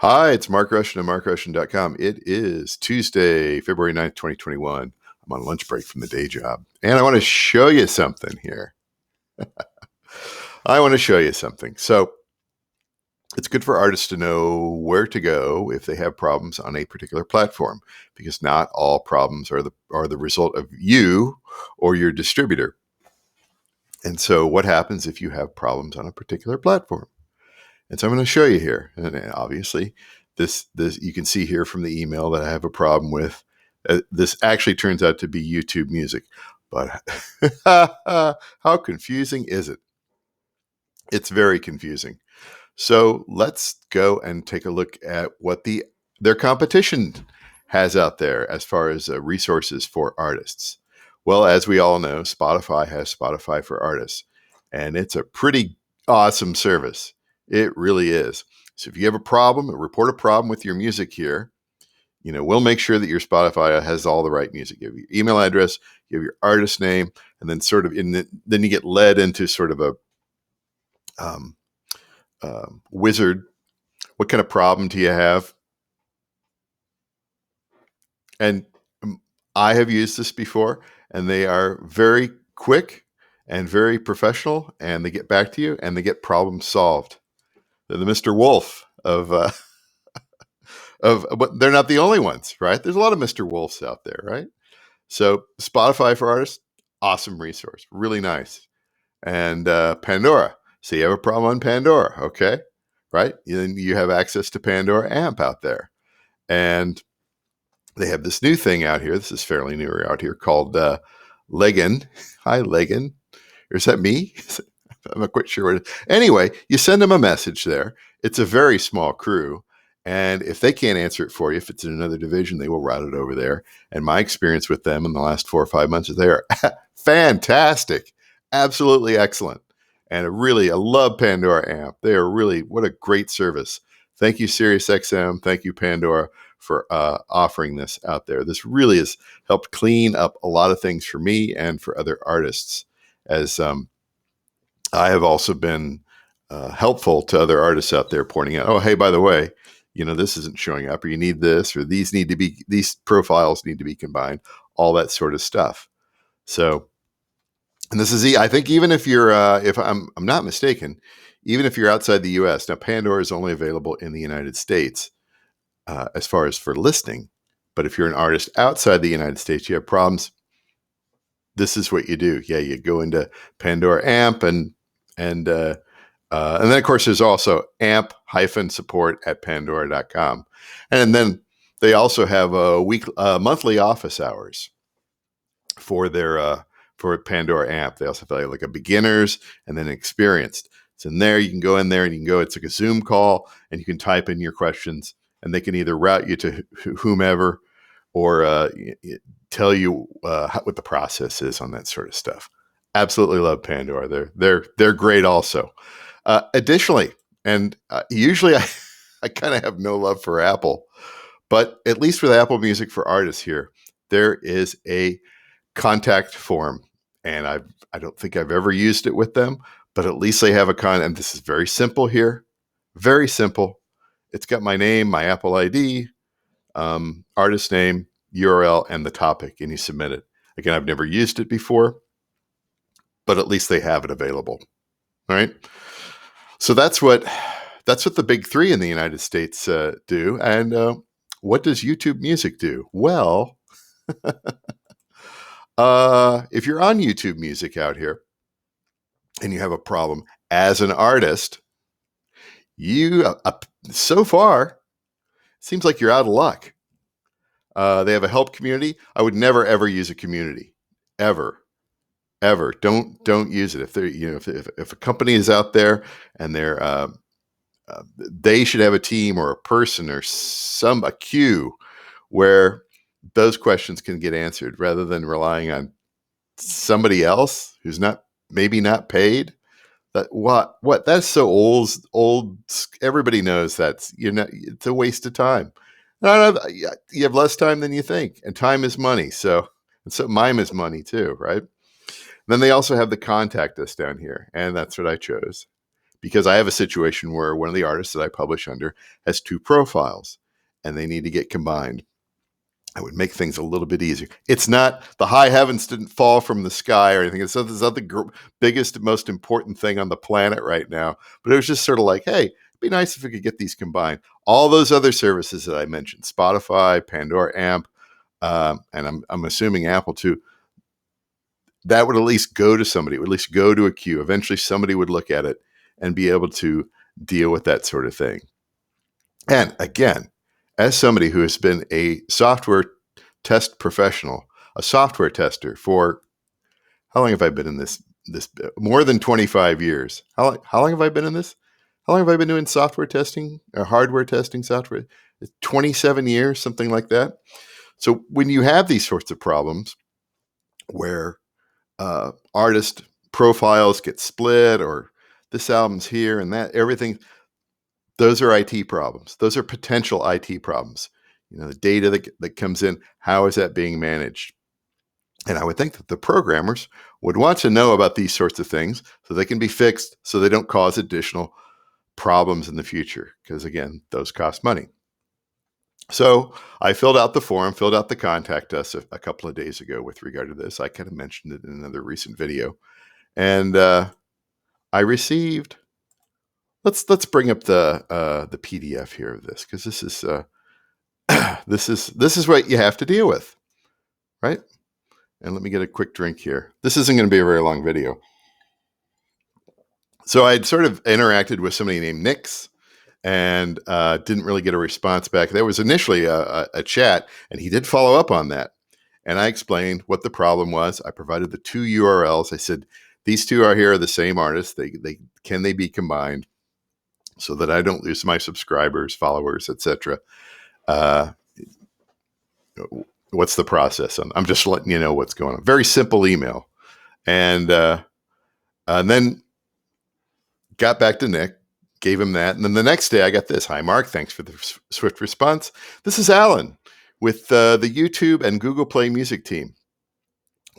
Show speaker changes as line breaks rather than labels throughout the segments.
Hi, it's Mark Rushton of markrushton.com. It is Tuesday, February 9th, 2021. I'm on lunch break from the day job, and I want to show you something here. So it's good for artists to know where to go if they have problems on a particular platform, because not all problems are the result of you or your distributor. And so what happens if you have problems on a particular platform? And so I'm going to show you here. And obviously, this you can see here from the email that I have a problem with. This actually turns out to be YouTube Music. But how confusing is it? It's very confusing. So let's go and take a look at what their competition has out there as far as resources for artists. Well, as we all know, Spotify has Spotify for Artists, and it's a pretty awesome service. It really is. So if you have a problem, report a problem with your music here, we'll make sure that your Spotify has all the right music. You have your email address, you have your artist name, and then then you get led into sort of a wizard. What kind of problem do you have? And I have used this before, and they are very quick and very professional, and they get back to you and they get problems solved. They're the Mr. Wolf but they're not the only ones, right? There's a lot of Mr. Wolves out there, right? So Spotify for Artists, awesome resource, really nice. And Pandora, so you have a problem on Pandora, okay, right? Then you have access to Pandora AMP out there. And they have this new thing out here. This is fairly new out here called Legan. Hi, Legan. Or is that me? I'm not quite sure what it is. Anyway, you send them a message there. It's a very small crew. And if they can't answer it for you, if it's in another division, they will route it over there. And my experience with them in the last 4 or 5 months is they are fantastic, absolutely excellent. And I love Pandora AMP. They are really, what a great service. Thank you, SiriusXM. Thank you, Pandora, for offering this out there. This really has helped clean up a lot of things for me and for other artists, as I have also been helpful to other artists out there, pointing out, oh, hey, by the way, this isn't showing up, or you need this, or these profiles need to be combined, all that sort of stuff. So, and this is, I think, even if you're, if I'm not mistaken, even if you're outside the U.S. Now, Pandora is only available in the United States as far as for listening. But if you're an artist outside the United States, you have problems, this is what you do. Yeah, you go into Pandora AMP, and then, of course, there's also amp-support at pandora.com. And then they also have monthly office hours for their for Pandora AMP. They also have like a beginners and then experienced. So in there, you can go in there and it's like a Zoom call, and you can type in your questions, and they can either route you to whomever or tell you what the process is on that sort of stuff. Absolutely love Pandora. They're great also. Additionally, and usually I kind of have no love for Apple, but at least with Apple Music for Artists here, there is a contact form, and I don't think I've ever used it with them, but at least they have and this is very simple here, very simple. It's got my name, my Apple ID, artist name, URL, and the topic, and you submit it. Again, I've never used it before, but at least they have it available. All right. So that's what the big three in the United States do. And what does YouTube Music do? Well, if you're on YouTube Music out here and you have a problem as an artist, you so far seems like you're out of luck. They have a help community. I would never ever use a community, ever. Don't use it. If they're if a company is out there and they should have a team or a person or a queue where those questions can get answered, rather than relying on somebody else who's maybe not paid. That's so old. Everybody knows it's a waste of time. You have less time than you think, and time is money. So mime is money too, right? Then they also have the contact us down here, and that's what I chose, because I have a situation where one of the artists that I publish under has 2 profiles and they need to get combined. I would make things a little bit easier. It's not the high heavens didn't fall from the sky or anything. It's not the biggest, most important thing on the planet right now. But it was just sort of like, hey, it'd be nice if we could get these combined. All those other services that I mentioned, Spotify, Pandora AMP, and I'm assuming Apple too, that would at least go to somebody. It would at least go to a queue. Eventually somebody would look at it and be able to deal with that sort of thing. And again, as somebody who has been a software test professional, a software tester for, how long have I been in this more than 25 years? How long have I been in this? How long have I been doing software testing or hardware testing software? 27 years, something like that. So when you have these sorts of problems where artist profiles get split or this album's here and that, everything, those are IT problems. Those are potential IT problems. The data that comes in, how is that being managed? And I would think that the programmers would want to know about these sorts of things so they can be fixed so they don't cause additional problems in the future. Because again, those cost money. So I filled out the form, filled out the contact us a couple of days ago with regard to this. I kind of mentioned it in another recent video. And I received, let's bring up the PDF here of this, because this is this is what you have to deal with, right? And let me get a quick drink here. This isn't going to be a very long video. So I'd sort of interacted with somebody named Nix and didn't really get a response back. There was initially a chat, and he did follow up on that. And I explained what the problem was. I provided the 2 URLs. I said, these 2 are here are the same artists. Can they be combined so that I don't lose my subscribers, followers, etc. What's the process? I'm just letting you know what's going on. Very simple email. And then got back to Nick, gave him that. And then the next day I got this. Hi, Mark. Thanks for the swift response. This is Alan with the YouTube and Google Play Music team.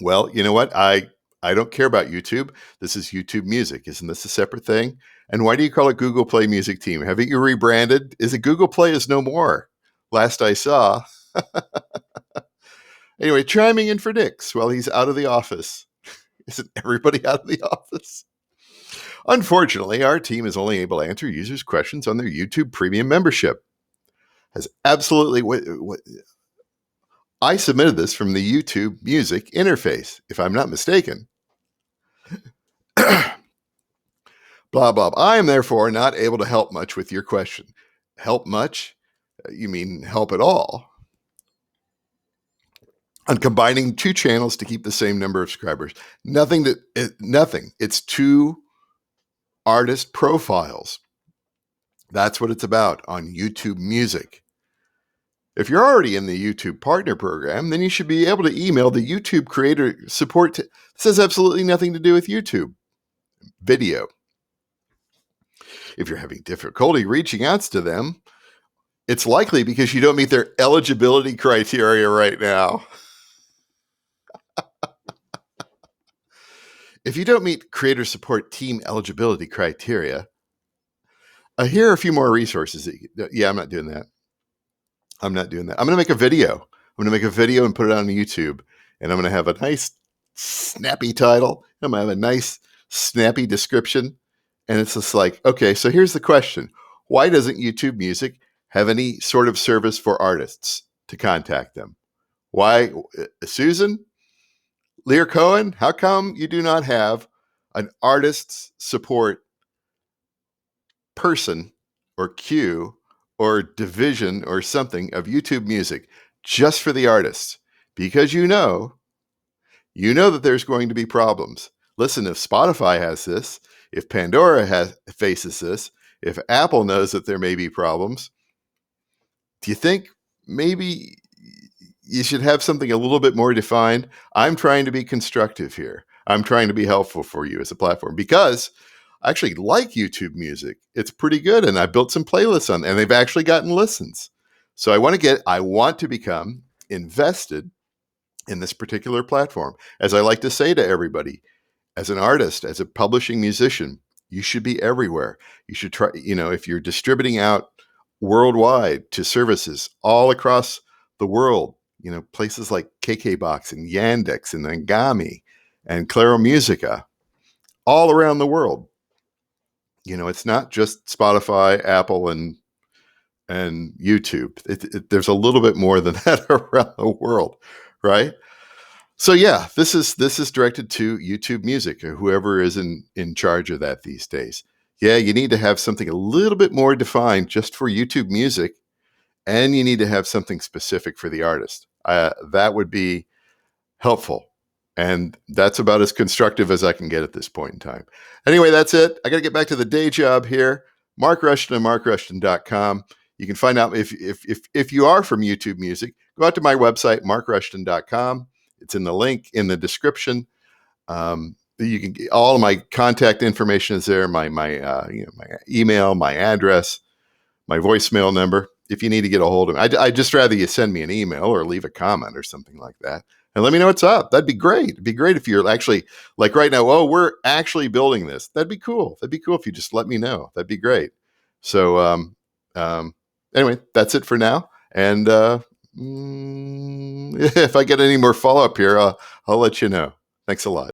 Well, you know what? I don't care about YouTube. This is YouTube Music. Isn't this a separate thing? And why do you call it Google Play Music Team? Haven't you rebranded? Is it Google Play is no more? Last I saw. Anyway, chiming in for Nix while he's out of the office. Isn't everybody out of the office? Unfortunately, our team is only able to answer users' questions on their YouTube Premium membership. Has absolutely I submitted this from the YouTube Music interface, if I'm not mistaken. Blah, blah. I am therefore not able to help much with your question. Help much? You mean help at all? On combining 2 channels to keep the same number of subscribers. Nothing. It's 2 artist profiles. That's what it's about on YouTube Music. If you're already in the YouTube Partner Program, then you should be able to email the YouTube Creator Support. This has absolutely nothing to do with YouTube video. If you're having difficulty reaching out to them, it's likely because you don't meet their eligibility criteria right now. If you don't meet Creator Support Team eligibility criteria, here are a few more resources. I'm not doing that. I'm going to make a video. I'm going to make a video and put it on YouTube. And I'm going to have a nice, snappy title. I'm going to have a nice, snappy description. And it's just like, okay, so here's the question. Why doesn't YouTube Music have any sort of service for artists to contact them? Why, Susan? Lear Cohen, how come you do not have an artist's support person or queue or division or something of YouTube Music just for the artists? Because you know that there's going to be problems. Listen, if Spotify has this, if Pandora faces this, if Apple knows that there may be problems, do you think maybe you should have something a little bit more defined? I'm trying to be constructive here. I'm trying to be helpful for you as a platform because I actually like YouTube Music. It's pretty good. And I built some playlists on, and they've actually gotten listens. So I want to become invested in this particular platform. As I like to say to everybody, as an artist, as a publishing musician, You should be everywhere. You should try, if you're distributing out worldwide to services all across the world, places like KKBox and Yandex and Angami and Claro Musica, all around the world. It's not just Spotify, Apple, and YouTube. There's a little bit more than that around the world, right? So yeah, this is directed to YouTube Music, or whoever is in charge of that these days. Yeah, you need to have something a little bit more defined just for YouTube Music, and you need to have something specific for the artist. That would be helpful. And that's about as constructive as I can get at this point in time. Anyway, that's it. I got to get back to the day job here. Mark Rushton and markrushton.com. You can find out if you are from YouTube Music, go out to my website, markrushton.com. It's in the link in the description. You can get all of my contact information is there, my email, my address, my voicemail number. If you need to get a hold of me, I'd just rather you send me an email or leave a comment or something like that. And let me know what's up. That'd be great. It'd be great if you're actually, like right now, oh, we're actually building this. That'd be cool. That'd be cool if you just let me know. That'd be great. So anyway, that's it for now. And if I get any more follow-up here, I'll let you know. Thanks a lot.